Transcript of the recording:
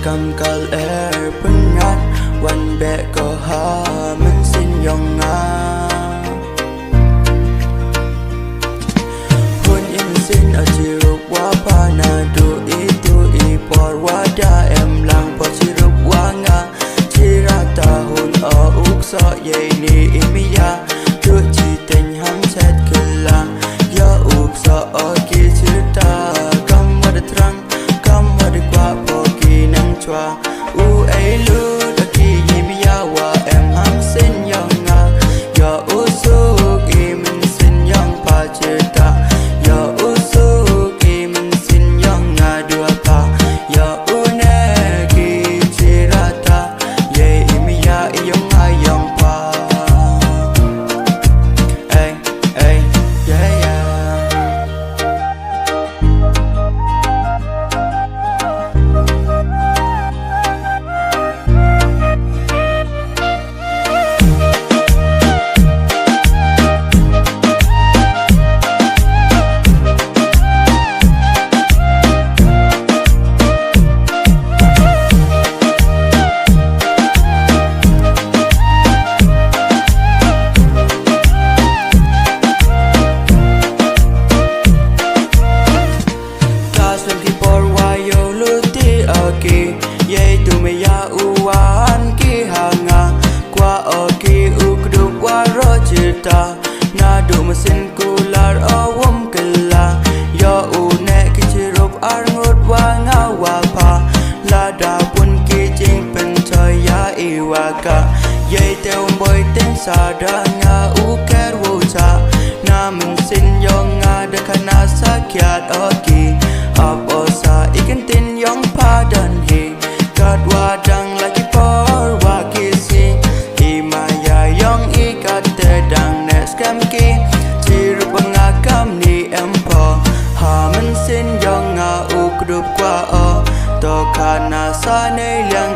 cầm cờ lẽ bưng ngátวันแบะก็หามันสิ้นยองงาหุ่นอินสิ้นอาจิรุกว่าพานาดูอีปอดว่าดาเอ็มลังพอจิรุกว่างาจิราตาหุ่นอุกซอเยนีอิมิยาดูจีเต็งหังเซตขึ้นลายาอุกซอกีจิตากำวัดตรังกำวัดกว่าพอกีนังจวาไอลูyai tu me ya uwan ki hanga kwa oki ukduk wa rojita na du mesin kular awam kala ya une ki chirup arngut wa ngawa pa la da pun ki jing pen choy ya iwaka yai teu boy ten sa da nga u ker wo cha na mesin yong nga de kana sakyat oki ap osa ikin tin yong pa dan he kat wadang lagi por wakisi imaya yong ikat tedang nes kamki ciru pengakam ni empo hamen sin yong nga ukdup kwa o to kana sa nei liang